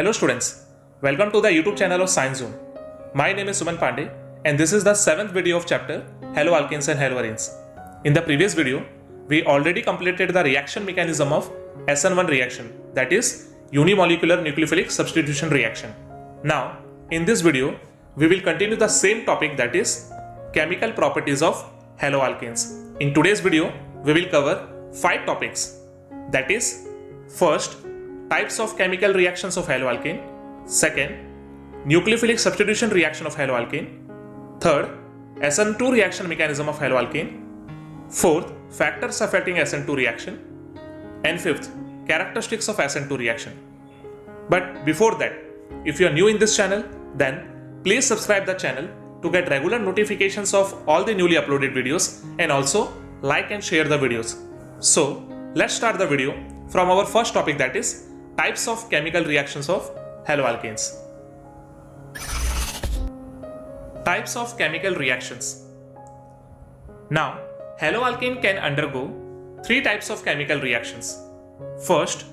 Hello students, welcome to the YouTube channel of Science Zone. My name is Suman Pandey and this is the 7th video of chapter Haloalkenes and Haloarenes. In the previous video, we already completed the reaction mechanism of SN1 reaction, that is unimolecular nucleophilic substitution reaction. Now, in this video, we will continue the same topic, that is chemical properties of haloalkanes. In today's video, we will cover 5 topics, that is first, types of chemical reactions of haloalkane. Second, nucleophilic substitution reaction of haloalkane. Third, SN2 reaction mechanism of haloalkane. Fourth, factors affecting SN2 reaction. And fifth, characteristics of SN2 reaction. But before that, if you are new in this channel, then please subscribe the channel to get regular notifications of all the newly uploaded videos and also like and share the videos. So let's start the video from our first topic, that is types of chemical reactions of haloalkanes. Types of chemical reactions. Now, haloalkane can undergo 3 types of chemical reactions. First,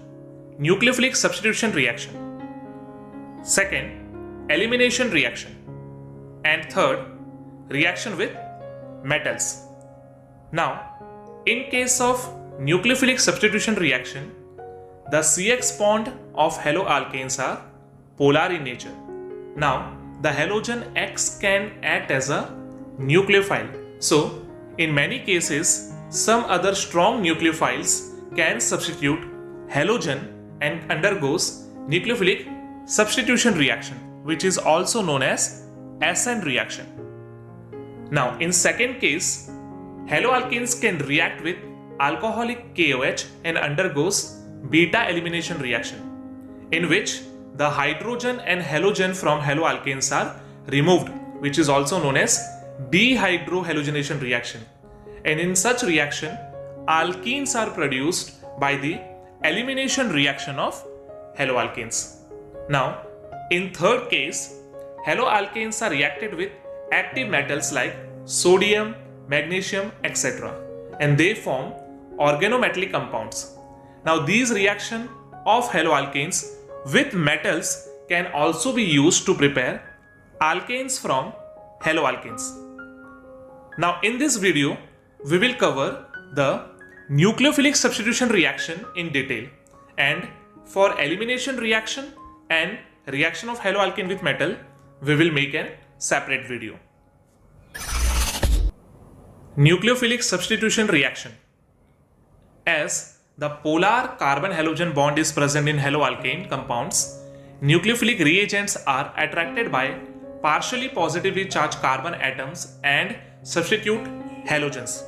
nucleophilic substitution reaction. Second, elimination reaction. And third, reaction with metals. Now, in case of nucleophilic substitution reaction, the CX bond of haloalkanes are polar in nature. Now, the halogen X can act as a nucleophile. So, in many cases, some other strong nucleophiles can substitute halogen and undergoes nucleophilic substitution reaction, which is also known as SN reaction. Now, in second case, haloalkanes can react with alcoholic KOH and undergoes beta elimination reaction, in which the hydrogen and halogen from haloalkanes are removed, which is also known as dehydrohalogenation reaction. And in such reaction, alkenes are produced by the elimination reaction of haloalkanes. Now, in third case, haloalkanes are reacted with active metals like sodium, magnesium, etc. and they form organometallic compounds. Now, these reactions of haloalkanes with metals can also be used to prepare alkanes from haloalkanes. Now, in this video, we will cover the nucleophilic substitution reaction in detail, and for elimination reaction and reaction of haloalkane with metal, we will make a separate video. Nucleophilic substitution reaction. As the polar carbon-halogen bond is present in haloalkane compounds, nucleophilic reagents are attracted by partially positively charged carbon atoms and substitute halogens.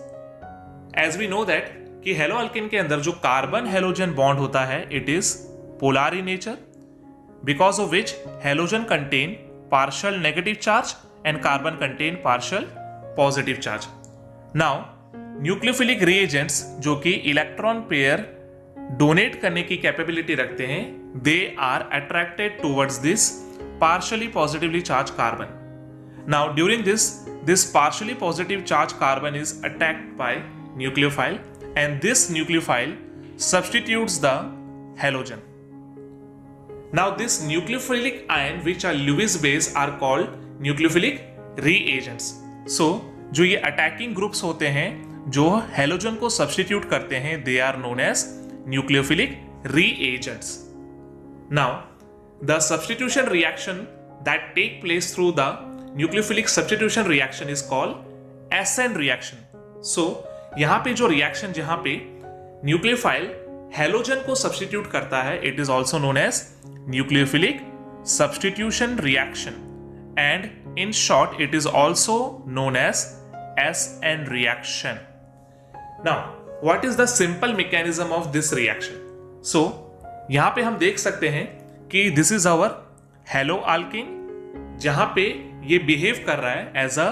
As we know that कि haloalkane के अंदर जो carbon-halogen bond होता है, it is polar in nature, because of which halogen contain partial negative charge and carbon contain partial positive charge. Now, nucleophilic reagents जो कि electron pair donate करने की कैपेबिलिटी रखते हैं, they are attracted towards this partially positively charge carbon. Now during this partially positive charge carbon is attacked by nucleophile and this nucleophile substitutes the halogen. Now, this nucleophilic ion which are Lewis base are called nucleophilic reagents. So, जो ये attacking groups होते हैं जो halogen को substitute करते हैं, they are known as nucleophilic reagents. Now, the substitution reaction that take place through the nucleophilic substitution reaction is called SN reaction. So, यहाँ पे जो रिएक्शन जहाँ पे न्यूक्लियोफाइल हेलोजन को सब्स्टिट्यूट करता है, it is also known as nucleophilic substitution reaction, and in short it is also known as SN reaction. Now, what is the simple mechanism of this reaction? So, यहाँ पे हम देख सकते हैं कि this is our haloalkane, जहाँ पे ये behave कर रहा है as a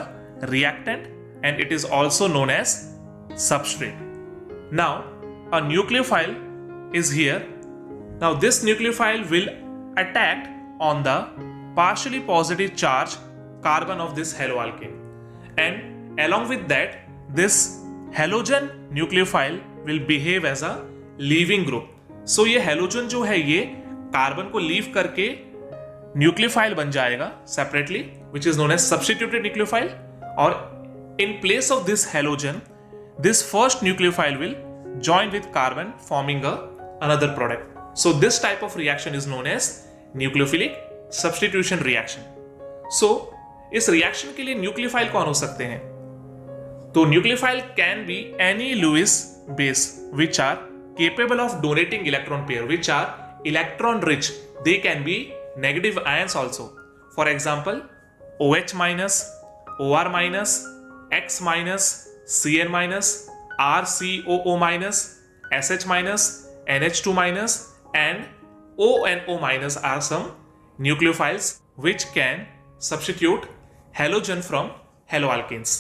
reactant and it is also known as substrate. Now, a nucleophile is here. Now, this nucleophile will attack on the partially positive charge carbon of this haloalkane, and along with that, this halogen nucleophile will behave as a leaving group. So ये halogen जो है ये carbon को leave करके nucleophile बन जाएगा separately, which is known as substituted nucleophile, और in place of this halogen this first nucleophile will join with carbon forming another product. So this type of reaction is known as nucleophilic substitution reaction. So इस reaction के लिए nucleophile कौन हो सकते हैं? तो nucleophile can be any Lewis base which are capable of donating electron pair, which are electron rich. They can be negative ions also. For example, OH minus, OR minus, X minus, Cn minus, RCOO minus, SH minus, NH2 minus, and ONO minus are some nucleophiles which can substitute halogen from haloalkanes.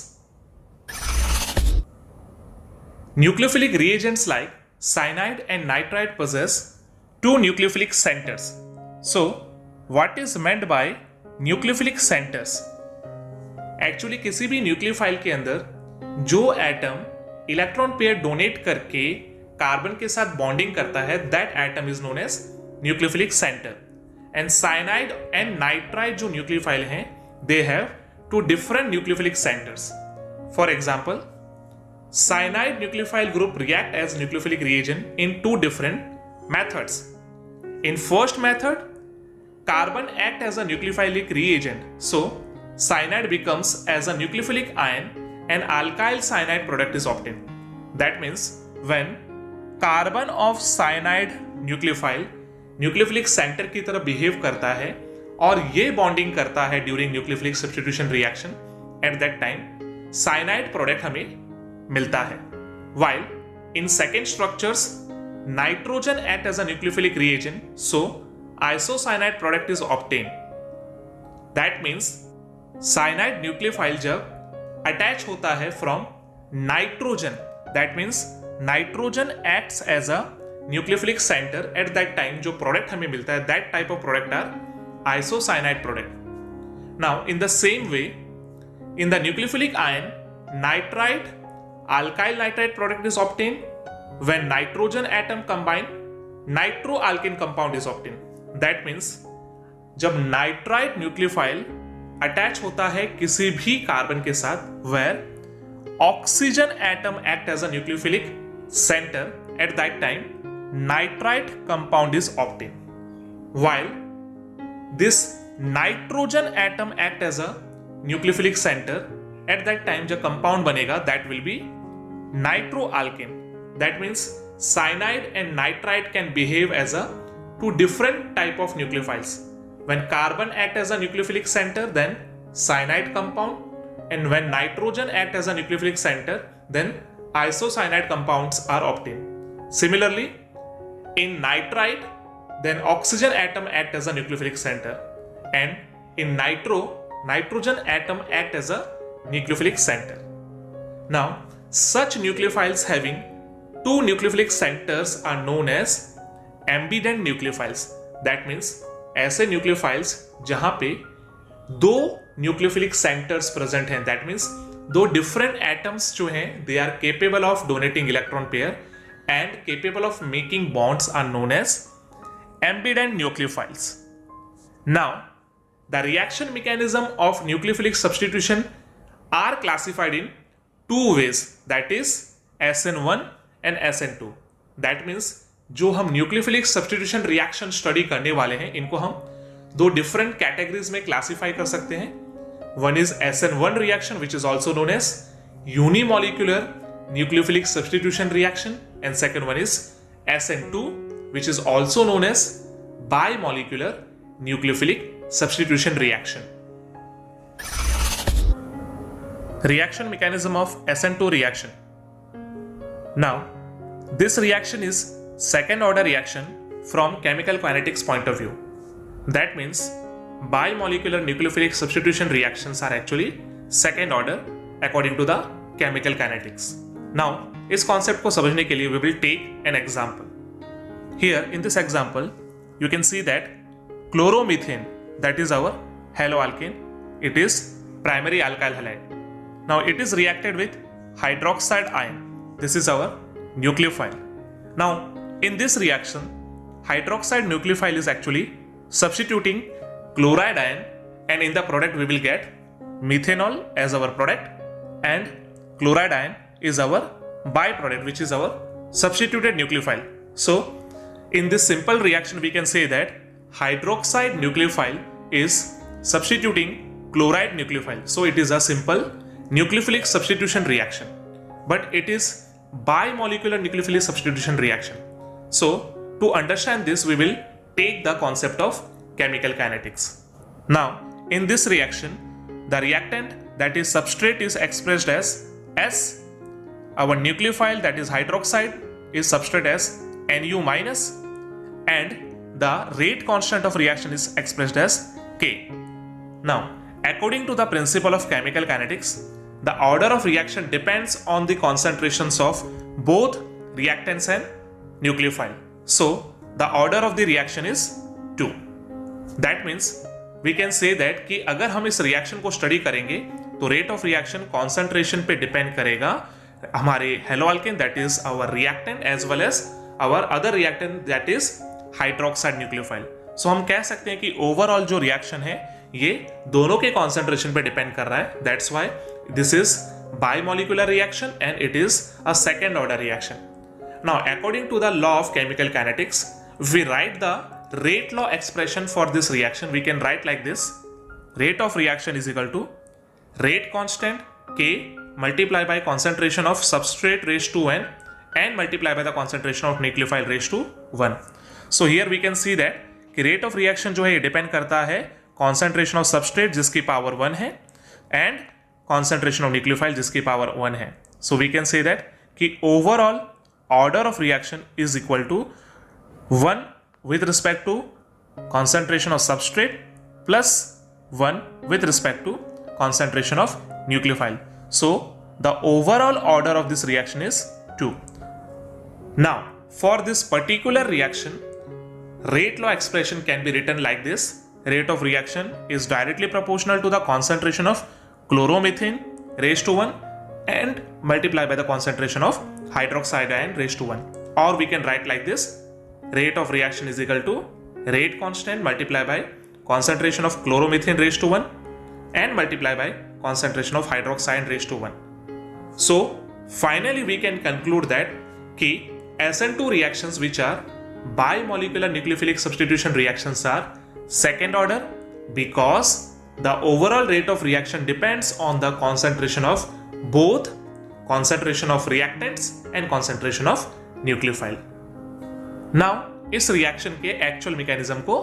Nucleophilic reagents like cyanide and nitride possess two nucleophilic centers. So, what is meant by nucleophilic centers? Actually, किसी भी nucleophile के अंदर जो atom electron pair donate करके carbon के साथ bonding करता है, that atom is known as nucleophilic centre. And cyanide and nitride जो न्यूक्लियोफाइल हैं, they have two different nucleophilic centres. For example, cyanide nucleophile group react as nucleophilic reagent in two different methods. In first method, carbon act as a nucleophilic reagent, so cyanide becomes as a nucleophilic ion, an alkyl cyanide product is obtained. That means when carbon of cyanide nucleophile nucleophilic center की तरह behave करता है और ये bonding करता है during nucleophilic substitution reaction, at that time cyanide product हमें मिलता है. While in second structures, nitrogen act as a nucleophilic reagent, so isocyanide product is obtained. That means cyanide nucleophile जब अटैच होता है from nitrogen, that means nitrogen acts as a nucleophilic centre, at that time जो product हमें मिलता है, that type of product are isocyanide product. Now in the same way, in the nucleophilic ion, nitride alkyl nitride product is obtained. When nitrogen atom combine, nitroalkane compound is obtained. That means जब nitrite nucleophile attach होता है किसी भी carbon के साथ, where oxygen atom act as a nucleophilic centre, at that time nitrite compound is obtain. While this nitrogen atom act as a nucleophilic centre, at that time जो compound बनेगा that will be nitroalkane. That means cyanide and nitrite can behave as a two different type of nucleophiles. When carbon act as a nucleophilic center, then cyanide compound, and when nitrogen act as a nucleophilic center, then isocyanide compounds are obtained. Similarly, in nitride, then oxygen atom act as a nucleophilic center, and in nitrogen atom act as a nucleophilic center. Now, such nucleophiles having two nucleophilic centers are known as ambident nucleophiles. That means ऐसे nucleophiles जहां पे दो nucleophilic centres present हैं, that means दो different atoms जो हैं, they are capable of donating electron pair and capable of making bonds, are known as ambident nucleophiles. Now the reaction mechanism of nucleophilic substitution are classified in two ways, that is SN1 and SN2. That means जो हम nucleophilic substitution reaction study करने वाले हैं, इनको हम दो different categories में classify कर सकते हैं. One is SN1 reaction which is also known as unimolecular nucleophilic substitution reaction, and second one is SN2 which is also known as bimolecular nucleophilic substitution reaction. Reaction mechanism of SN2 reaction. Now, this reaction is second order reaction from chemical kinetics point of view. That means bimolecular nucleophilic substitution reactions are actually second order according to the chemical kinetics. Now, इस concept को समझने के लिए we will take an example. Here in this example, you can see that chloromethane, that is our haloalkane, it is primary alkyl halide. Now it is reacted with hydroxide ion. This is our nucleophile. Now in this reaction, hydroxide nucleophile is actually substituting chloride ion, and in the product we will get methanol as our product, and chloride ion is our byproduct, which is our substituted nucleophile. So in this simple reaction we can say that hydroxide nucleophile is substituting chloride nucleophile. So it is a simple nucleophilic substitution reaction, but it is bimolecular nucleophilic substitution reaction. So to understand this, we will take the concept of chemical kinetics. Now in this reaction, the reactant, that is substrate, is expressed as S. Our nucleophile, that is hydroxide, is substrate as Nu minus, and the rate constant of reaction is expressed as K. Now according to the principle of chemical kinetics, the order of reaction depends on the concentrations of both reactants and nucleophile. So the order of the reaction is 2. That means we can say that कि अगर हम इस reaction को study करेंगे तो rate of reaction concentration पे depend करेगा हमारे halo alkane, that is our reactant, as well as our other reactant, that is hydroxide nucleophile. So हम कह सकते हैं कि ओवरऑल जो रिएक्शन है ये दोनों के कॉन्सेंट्रेशन पे डिपेंड कर रहा है. That's why this is bimolecular reaction and it is a second order reaction. Now according to the law of chemical kinetics, we write the rate law expression for this reaction. We can write like this: rate of reaction is equal to rate constant K multiplied by concentration of substrate raised to n and multiplied by the concentration of nucleophile raised to 1. So here we can see that कि rate of reaction जो है ये depend करता है concentration of substrate जिसकी power 1 है and concentration of nucleophile जिसकी power 1 है. So we can say that कि overall order of reaction is equal to 1 with respect to concentration of substrate plus 1 with respect to concentration of nucleophile. So the overall order of this reaction is 2. Now for this particular reaction, rate law expression can be written like this: rate of reaction is directly proportional to the concentration of chloromethane raised to 1 and multiplied by the concentration of hydroxide ion raised to 1. Or we can write like this: rate of reaction is equal to rate constant multiplied by concentration of chloromethane raised to 1 and multiplied by concentration of hydroxide raised to 1. So finally we can conclude that कि SN2 reactions which are bimolecular nucleophilic substitution reactions are second order because the overall rate of reaction depends on the concentration of both concentration of reactants and concentration of nucleophile. Now इस reaction के actual mechanism को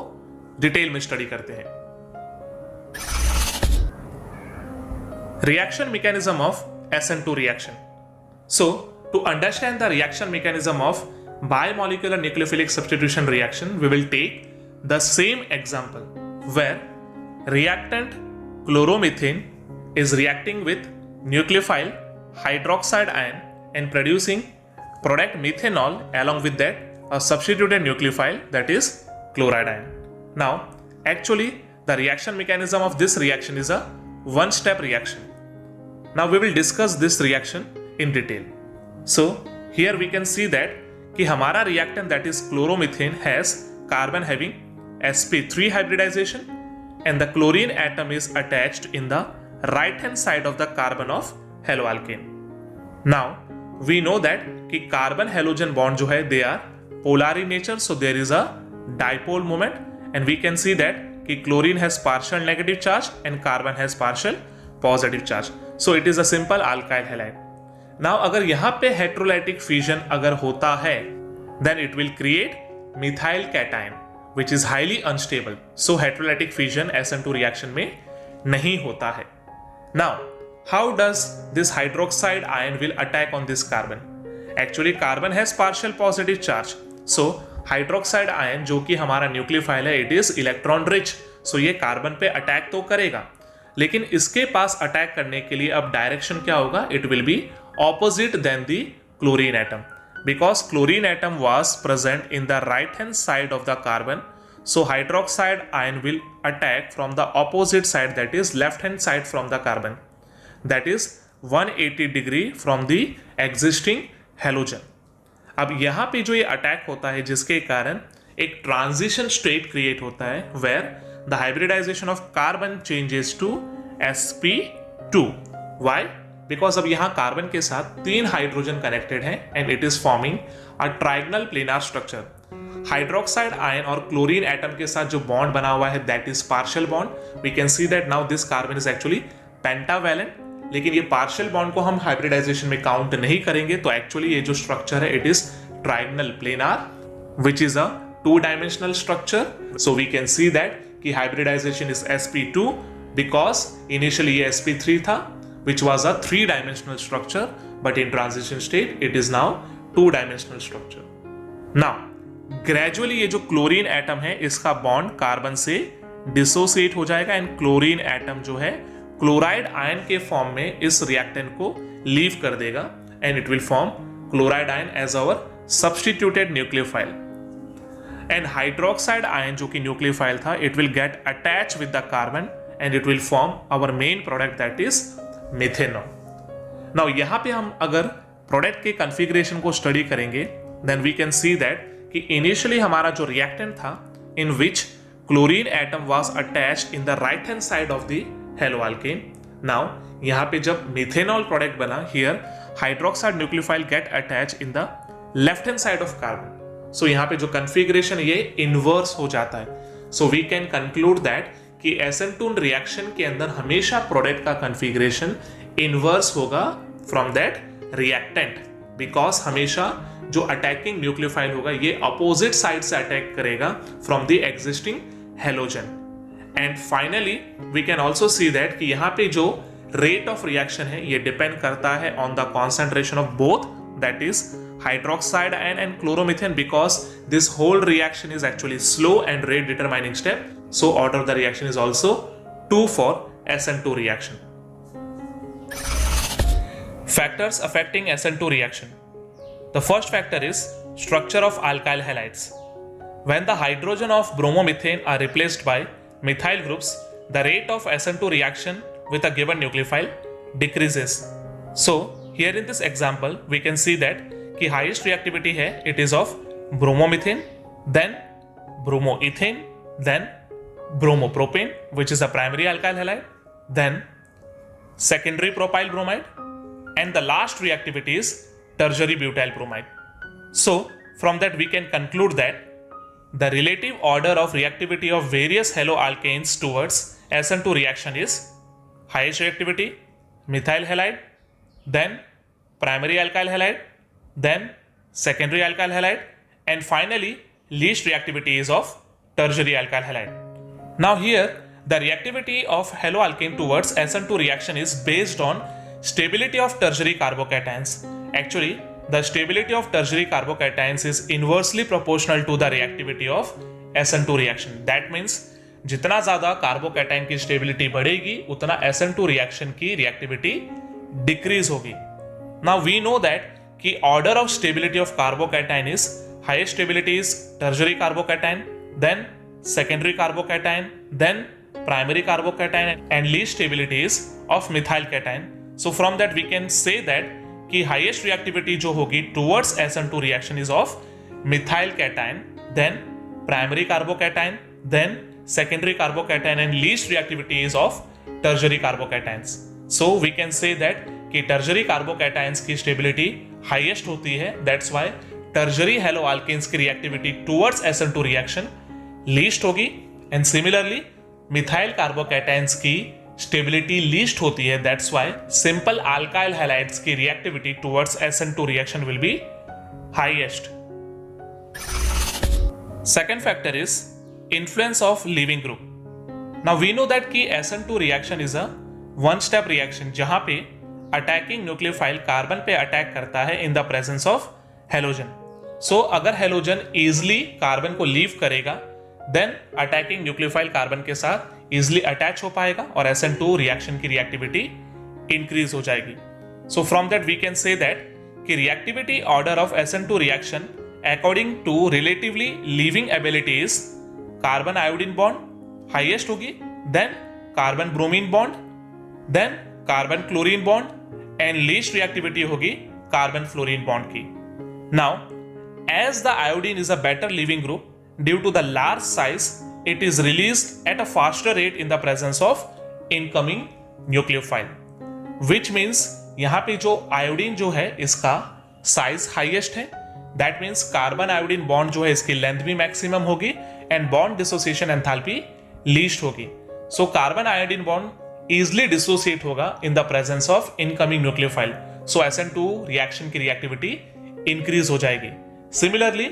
detail में study करते हैं. Reaction mechanism of SN2 reaction. So to understand the reaction mechanism of bimolecular nucleophilic substitution reaction, we will take the same example where reactant chloromethane is reacting with nucleophile hydroxide ion and producing product methanol along with that a substituted nucleophile, that is chloride ion. Now actually the reaction mechanism of this reaction is a one step reaction. Now we will discuss this reaction in detail. So here we can see that कि हमारा reactant, that is chloromethane, has carbon having sp3 hybridization and the chlorine atom is attached in the right hand side of the carbon of haloalkane. Now we know that कि carbon halogen bond जो है they are polar in nature, so there is a dipole moment, and we can see that कि chlorine has partial negative charge and carbon has partial positive charge, so it is a simple alkyl halide. Now अगर यहाँ पे heterolytic fusion अगर होता है then it will create methyl cation which is highly unstable, so heterolytic fusion SN2 reaction में नहीं होता है. Now how does this hydroxide ion will attack on this carbon? Actually carbon has partial positive charge, so hydroxide ion जो कि हमारा nucleophile है, it is electron rich, सो ये carbon पे अटैक तो करेगा, लेकिन इसके पास अटैक करने के लिए अब डायरेक्शन क्या होगा? It will be opposite then the chlorine atom, because chlorine atom was present in the right hand side of the carbon, so hydroxide ion will attack from the opposite side, that is left hand side from the carbon, that is 180 degree from the existing halogen. अब यहाँ पे जो ये attack होता है जिसके कारण एक ट्रांजिशन स्टेट क्रिएट होता है where the hybridisation of carbon changes to sp2. Why? Because अब यहां कार्बन के साथ 3 हाइड्रोजन कनेक्टेड हैं and it is forming a trigonal planar structure. Hydroxide ion और क्लोरीन एटम के साथ जो बॉन्ड बना हुआ है that is partial bond. We can see that now this carbon is actually pentavalent. लेकिन ये पार्शियल बॉन्ड को हम हाइब्रिडाइजेशन में काउंट नहीं करेंगे, तो एक्चुअली ये जो स्ट्रक्चर है it is trigonal planar which is a 2-dimensional structure. So we can see that कि hybridization is sp2 because initially ये sp3 था which was a 3-dimensional structure, but in transition state it is now 2-dimensional structure. Now gradually ये जो chlorine atom है इसका bond carbon से dissociate हो जाएगा एंड क्लोरीन एटम जो है क्लोराइड आयन के फॉर्म में इस रिएक्टेंट को लीव कर देगा and it will form chloride ion as our substituted nucleophile. And hydroxide ion जो कि न्यूक्लियोफाइल था it will get attach with the carbon and it will form our main product that is methanol. Now यहां पे हम अगर product के configuration को study करेंगे then we can see that कि इनिशियली हमारा जो रिएक्टेंट था in which chlorine atom was attached in the right hand side of the halo alkane. Now यहां पे जब मिथेनॉल प्रोडक्ट बना here hydroxide nucleophile get attach in the left hand side of carbon. So यहाँ पे जो configuration ये inverse हो जाता है. So we can conclude that कि एसेंटोन रिएक्शन के अंदर हमेशा प्रोडक्ट का कन्फिग्रेशन इनवर्स होगा फ्रॉम दैट रिएक्टेंट, बिकॉज हमेशा जो अटैकिंग न्यूक्लियोफाइल होगा ये अपोजिट साइड से अटैक करेगा from the existing halogen. And finally we can also see that कि यहाँ पे जो रेट ऑफ रिएक्शन है ये डिपेंड करता है on the concentration of both, that is hydroxide ion and chloromethane, because this whole reaction is actually slow and rate determining step. So order of the reaction is also 2 for SN2 reaction. Factors affecting SN2 reaction. The first factor is structure of alkyl halides. When the hydrogen of bromomethane are replaced by methyl groups, the rate of SN2 reaction with a given nucleophile decreases. So here in this example we can see that कि highest reactivity है it is of bromomethane, then bromoethane, then bromopropane which is the primary alkyl halide, then secondary propyl bromide and the last reactivity is tertiary butyl bromide. So from that we can conclude that the relative order of reactivity of various halo alkanes towards SN2 reaction is highest reactivity methyl halide, then primary alkyl halide, then secondary alkyl halide, and finally least reactivity is of tertiary alkyl halide. Now here the reactivity of haloalkane towards SN2 reaction is based on stability of tertiary carbocations. Actually the stability of tertiary carbocations is inversely proportional to the reactivity of SN2 reaction. That means जितना ज्यादा carbocation की stability बढ़ेगी उतना SN2 reaction की reactivity decrease होगी. Now we know that कि order of stability of carbocation is highest stability is tertiary carbocation, then secondary carbocation, then primary carbocation, and least stability is of methyl cation. So from that we can say that कि highest reactivity जो होगी towards SN2 reaction is of methyl cation, then primary carbocation, then secondary carbocation, and least reactivity is of tertiary carbocations. So we can say that कि tertiary carbocations की stability highest होती है, that's why tertiary halo alkanes की reactivity towards SN2 reaction least होगी, and similarly methyl carbocations की stability least होती है, that's why simple alkyl halides की reactivity towards SN2 reaction will be highest. Second factor is influence of leaving group. Now we know that कि SN2 reaction is a one step reaction जहां पे attacking nucleophile carbon पे attack करता है in the presence of halogen. So अगर halogen easily carbon को leave करेगा then attacking nucleophile carbon के साथ इजिली अटैच हो पाएगा और SN2 रिएक्शन की रिएक्टिविटी इंक्रीज हो जाएगी. So from that we can say that कि reactivity order of SN2 reaction according to relatively leaving abilities carbon iodine bond highest होगी, then carbon bromine bond, then carbon chlorine bond, and least reactivity होगी carbon fluorine bond की. Now as the iodine is a better living group due to the large size it is released at a faster rate in the presence of incoming nucleophile, which means यहां पे जो iodine जो है इसका size highest है, that means carbon iodine bond जो है इसकी लेंथ भी मैक्सिमम होगी and bond dissociation enthalpy least होगी। So carbon iodine bond easily dissociate होगा in the presence of incoming nucleophile, so SN2 reaction की रिएक्टिविटी इंक्रीज हो जाएगी। सिमिलरली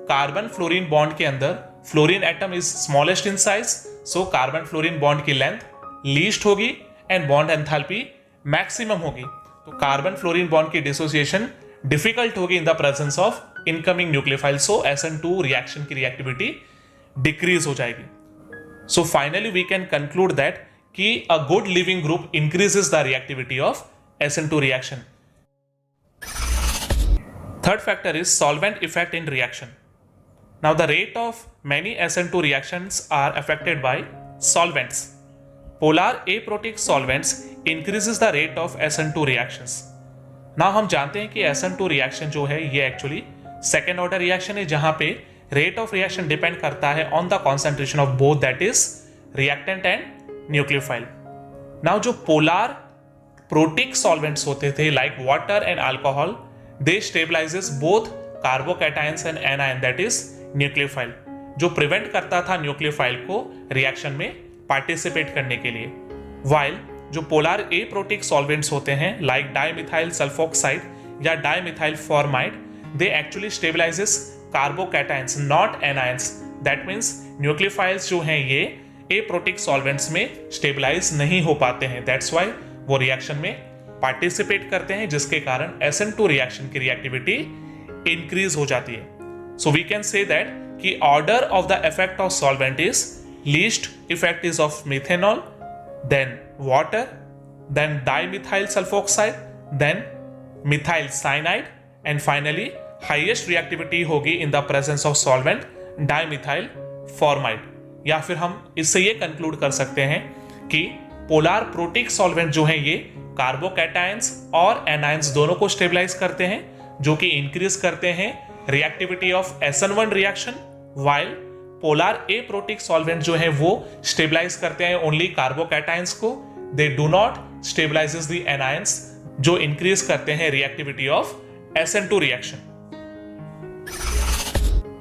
कार्बन फ्लोरीन बॉन्ड के अंदर fluorine atom is smallest in size, so carbon fluorine bond की length least होगी and bond enthalpy maximum होगी, तो carbon fluorine bond की डिसोसिएशन डिफिकल्ट होगी in the presence of incoming nucleophile, so SN2 reaction की reactivity decrease हो जाएगी। So finally we can conclude that कि a good living group increases the reactivity of SN2 reaction. Third factor is solvent effect in reaction. Now the rate of many SN2 reactions are affected by solvents. Polar aprotic solvents increases the rate of SN2 reactions. Now हम जानते हैं कि SN2 reaction जो है ये actually second order reaction है, जहां पे rate of reaction depend करता है on the concentration of both, that is reactant and nucleophile. Now जो polar protic solvents होते थे like water and alcohol, they stabilizes both carbocations and anion, that is nucleophile, जो prevent करता था nucleophile को reaction में पार्टिसिपेट करने के लिए। वाइल जो पोलर एप्रोटिक सॉल्वेंट्स होते हैं लाइक डाइमिथाइल सल्फोक्साइड या dimethyl formamide, they actually stabilises carbocations not anions, that means nucleophiles जो हैं ये एप्रोटिक सॉल्वेंट्स में स्टेबलाइज नहीं हो पाते हैं, दैट्स वाई वो रिएक्शन में पार्टिसिपेट करते हैं, जिसके कारण SN2 रिएक्शन की रिएक्टिविटी इंक्रीज हो जाती है। So we can say that कि order of the effect of solvent is least effect is of methanol, then water, then dimethyl sulphoxide, then methyl cyanide and finally highest reactivity होगी in the presence of solvent dimethyl formamide. या फिर हम इससे ये conclude कर सकते हैं कि पोलर प्रोटिक सॉल्वेंट जो है ये कार्बोकैटायंस और एनायंस दोनों को स्टेबलाइज करते हैं, जो कि इंक्रीज करते हैं reactivity of SN1 reaction, while polar aprotic solvent जो है वो स्टेबलाइज करते हैं ओनली कार्बोकैटायंस को, they do not stabilises the anions, जो इंक्रीज करते हैं reactivity of SN2 reaction.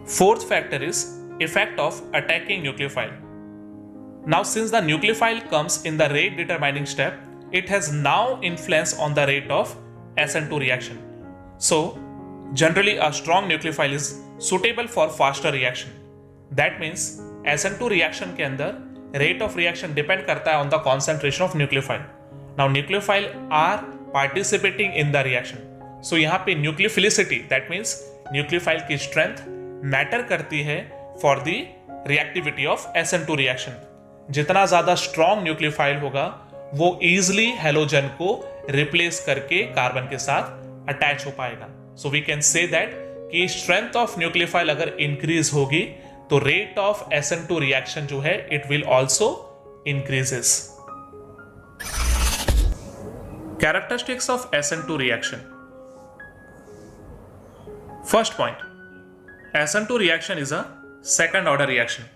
Fourth factor is effect of attacking nucleophile. Now since the nucleophile comes in the rate determining step, it has now influence on the rate of SN2 reaction. So, generally a strong nucleophile is suitable for faster reaction. That means SN2 reaction के अंदर rate of reaction depend करता है on the concentration of nucleophile. Now nucleophile are participating in the reaction. So यहाँ पे nucleophilicity, that means nucleophile की strength matter करती है for the reactivity of SN2 reaction. जितना ज़्यादा strong nucleophile होगा वो इजिली हेलोजन को रिप्लेस करके कार्बन के साथ अटैच हो पाएगा। So we can say that कि स्ट्रेंथ ऑफ न्यूक्लियोफाइल अगर इंक्रीज होगी तो रेट ऑफ SN2 रिएक्शन जो है it will also increases. Characteristics of SN2 reaction. First point, SN2 reaction is a second order reaction.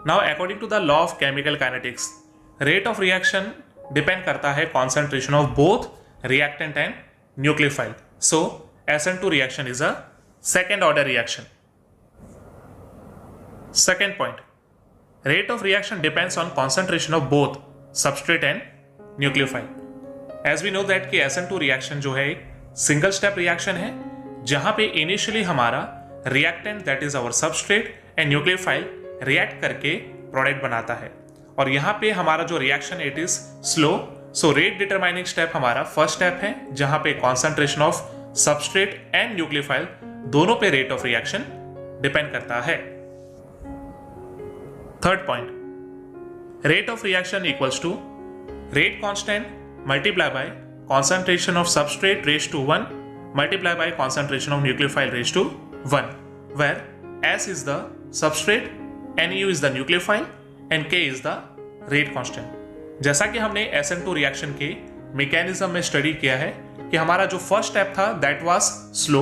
Now according to the law of chemical kinetics, rate of reaction depend करता है concentration of both reactant and nucleophile, so SN2 reaction is a second order reaction. Second point, rate of reaction depends on concentration of both substrate and nucleophile. As we know that कि SN2 reaction जो है एक single step reaction है, जहां पे initially हमारा reactant that is our substrate and nucleophile react करके product बनाता है, और यहां पे हमारा जो reaction it is slow. So rate determining step हमारा फर्स्ट स्टेप है, जहां पे concentration of substrate and nucleophile दोनों पे रेट ऑफ रिएक्शन डिपेंड करता है। Third point, rate of reaction equals to rate constant multiply by concentration of substrate raised to 1 multiplied by concentration of nucleophile raised to 1, where S is the substrate, Nu is the nucleophile and K is the rate constant. जैसा कि हमने SN2 reaction के mechanism में study किया है कि हमारा जो फर्स्ट स्टेप था that was slow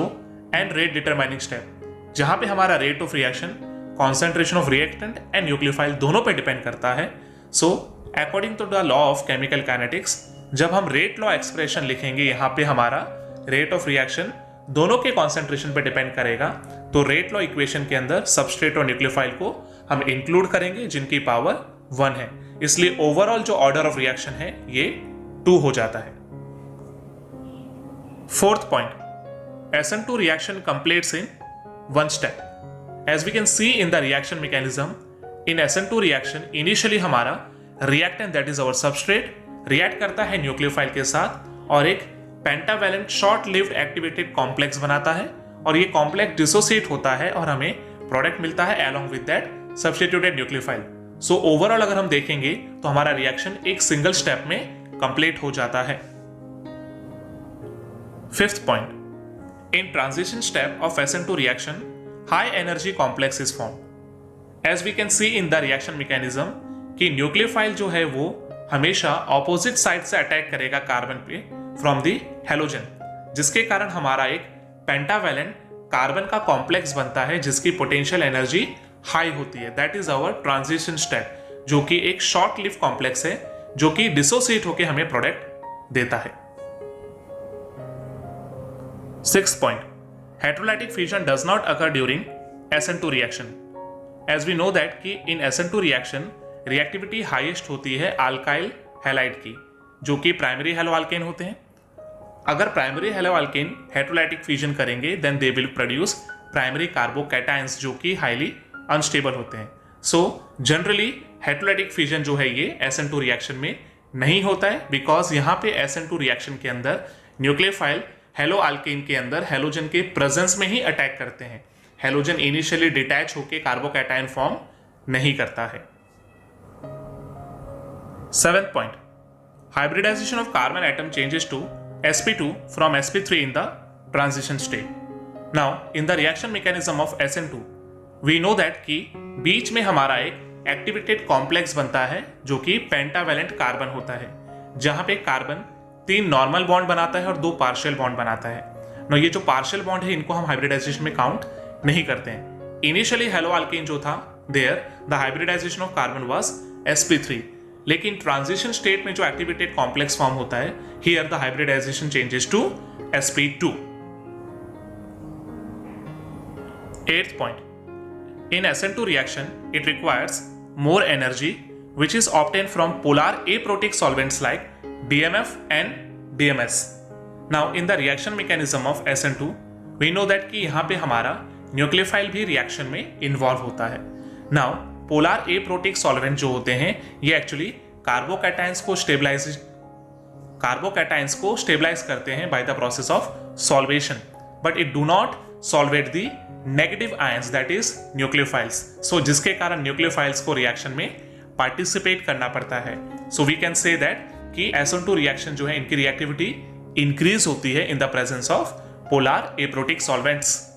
and rate determining step, जहां पे हमारा rate of reaction concentration of reactant and nucleophile दोनों पे डिपेंड करता है। So according to the law of chemical kinetics, जब हम रेट लॉ एक्सप्रेशन लिखेंगे, यहाँ पे हमारा रेट ऑफ रिएक्शन दोनों के कॉन्सेंट्रेशन पे डिपेंड करेगा। तो रेट लॉ इक्वेशन के अंदर सबस्ट्रेट और न्यूक्लियोफाइल को हम इंक्लूड करेंगे जिनकी पावर 1 है, इसलिए ओवरऑल जो ऑर्डर ऑफ रिएक्शन है ये 2 हो जाता है। Fourth point, SN2 reaction completes in one step. As we can see in the reaction mechanism, in SN2 reaction initially हमारा reactant that is our substrate react करता है न्यूक्लियोफाइल के साथ और एक pentavalent short lived activated complex बनाता है और ये कॉम्प्लेक्स डिसोसिएट होता है और हमें प्रोडक्ट मिलता है along with that substituted nucleophile. So overall अगर हम देखेंगे तो हमारा रिएक्शन एक सिंगल स्टेप में कंप्लीट हो जाता है। Fifth point, in transition step of SN2 reaction, high energy complex is formed. As we can see in the reaction mechanism कि न्यूक्लियोफाइल जो है वो हमेशा ऑपोजिट साइड से अटैक करेगा कार्बन पे फ्रॉम द हेलोजन, जिसके कारण हमारा एक पेंटावैलेंट कार्बन का कॉम्प्लेक्स बनता है जिसकी पोटेंशियल एनर्जी हाई होती है। That is our transition step, जो कि एक शॉर्ट लिव कॉम्प्लेक्स है जो कि डिसोसिएट होकर हमें प्रोडक्ट देता है। Sixth point, heterolytic fusion does not occur during SN2 reaction. As we know that कि in SN2 reaction reactivity highest होती है alkyl halide की, जो कि प्राइमरी हेलोअल्केन होते हैं। अगर प्राइमरी हेलोअल्केन हेटेरोलाइटिक फ्यूजन करेंगे then they will produce primary carbocations जो कि हाईली अनस्टेबल होते हैं। सो जनरली हेटेरोलाइटिक फ्यूजन जो है ये SN2 रिएक्शन में नहीं होता है, बिकॉज यहाँ पे SN2 रिएक्शन के अंदर न्यूक्लियोफाइल हेलो अल्केन के अंदर हेलोजन के प्रेजेंस में ही अटैक करते हैं। हेलोजन इनिशियली डिटैच होकर कार्बोकैटायन फॉर्म नहीं करता है। Seventh point, hybridisation of carbon atom changes to sp2 from sp3 in the transition state. Now in the reaction mechanism of SN2 we know that कि बीच में हमारा एक एक्टिवेटेड कॉम्प्लेक्स बनता है जो कि पेंटावैलेंट कार्बन होता है, जहां पे कार्बन 3 नॉर्मल बॉन्ड बनाता है और 2 पार्शियल बॉन्ड बनाता है। नो ये जो पार्शियल बॉन्ड है इनको हम हाइब्रिडाइजेशन में काउंट नहीं करते हैं। इनिशियली हेलो अल्केन जो था there the hybridisation of carbon was sp3, लेकिन ट्रांजिशन स्टेट में जो एक्टिवेटेड कॉम्प्लेक्स फॉर्म होता है here the hybridisation changes to sp2। Eighth point, in SN2 reaction it requires more energy which is obtained from polar aprotic solvents like DMF and DMS. Now in the reaction mechanism of SN2 we know that कि यहाँ पे हमारा nucleophile भी reaction में involve होता है। Now polar aprotic solvent जो होते हैं ये एक्चुअली कार्बोकैटायंस को स्टेबलाइज करते हैं by the process of solvation, but it do not solvate the negative ions that is nucleophiles. So जिसके कारण न्यूक्लियोफाइल्स को रिएक्शन में पार्टिसिपेट करना पड़ता है। So we can say that कि SN2 रिएक्शन जो है इनकी रिएक्टिविटी इंक्रीज होती है in the presence of polar aprotic solvents.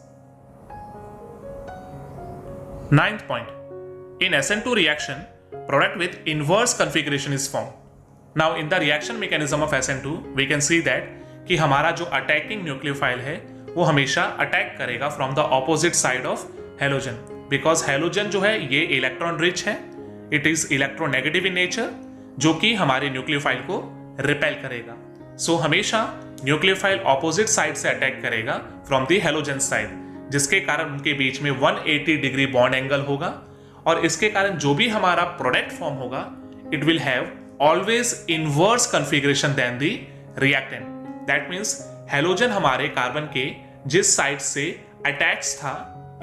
Ninth point, in SN2 reaction product with inverse configuration is form. Now in the reaction mechanism of SN2 we can see that कि हमारा जो attacking nucleophile है वो हमेशा attack करेगा from the opposite side of halogen, because halogen जो है ये इलेक्ट्रॉन रिच है, it is electronegative in nature, जो कि हमारे न्यूक्लियोफाइल को रिपेल करेगा। सो हमेशा न्यूक्लियोफाइल ऑपोजिट साइड से अटैक करेगा फ्रॉम द हेलोजन साइड, जिसके कारण उनके बीच में 180 डिग्री बॉन्ड एंगल होगा और इसके कारण जो भी हमारा प्रोडक्ट फॉर्म होगा it will have always inverse configuration then the reactant. That means halogen हमारे कार्बन के जिस साइड से अटैच था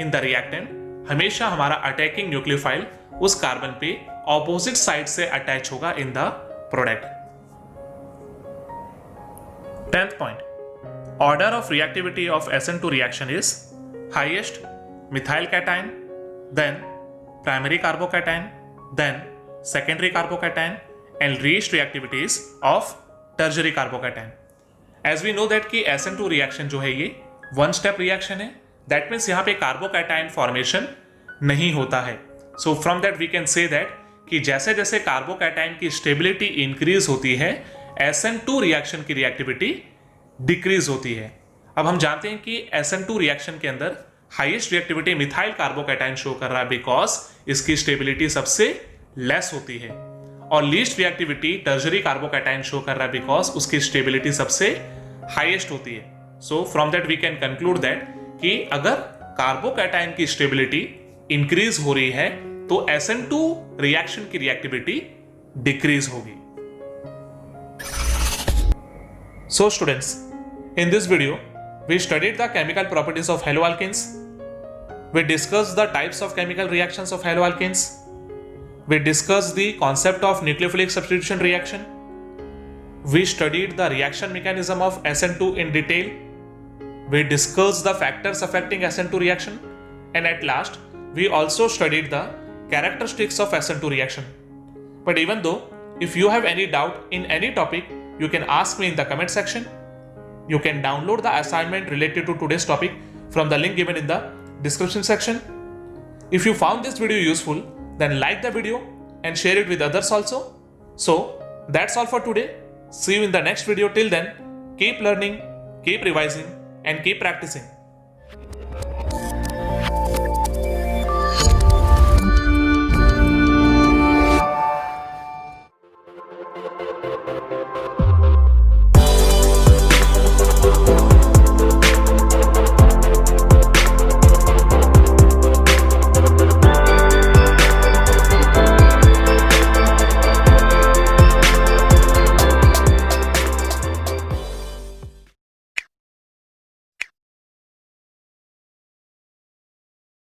इन द रिएक्टेंट, हमेशा हमारा अटैकिंग न्यूक्लियोफाइल उस कार्बन पे ऑपोजिट साइड से अटैच होगा in the product. 10th point, order of reactivity of SN2 reaction is highest methyl cation, then primary carbocation, then secondary carbocation and least reactivities of tertiary carbocation. As we know that कि SN2 reaction जो है ये one step reaction है, that means यहाँ पे carbocation formation नहीं होता है। So from that we can say that कि जैसे जैसे कार्बोकैटायन की स्टेबिलिटी इंक्रीज होती है SN2 रिएक्शन की रिएक्टिविटी डिक्रीज होती है। अब हम जानते हैं कि SN2 रिएक्शन के अंदर highest reactivity methyl carbocation show कर रहा है बिकॉज इसकी स्टेबिलिटी सबसे लेस होती है, और least reactivity tertiary carbocation show कर रहा है बिकॉज उसकी स्टेबिलिटी सबसे हाईएस्ट होती है. So from that we can conclude that कि अगर कार्बोकैटायन की स्टेबिलिटी इंक्रीज हो रही है तो SN2 रिएक्शन की रिएक्टिविटी डिक्रीज होगी. So students, in this video, we studied the chemical properties of haloalkanes. We discussed the types of chemical reactions of haloalkanes. We discussed the concept of nucleophilic substitution reaction. We studied the reaction mechanism of SN2 in detail. We discussed the factors affecting SN2 reaction. And at last, we also studied the characteristics of SN2 reaction. But even though, if you have any doubt in any topic, you can ask me in the comment section. You can download the assignment related to today's topic from the link given in the description section. If you found this video useful, then like the video and share it with others also. So that's all for today. See you in the next video. Till then, keep learning, keep revising, and keep practicing.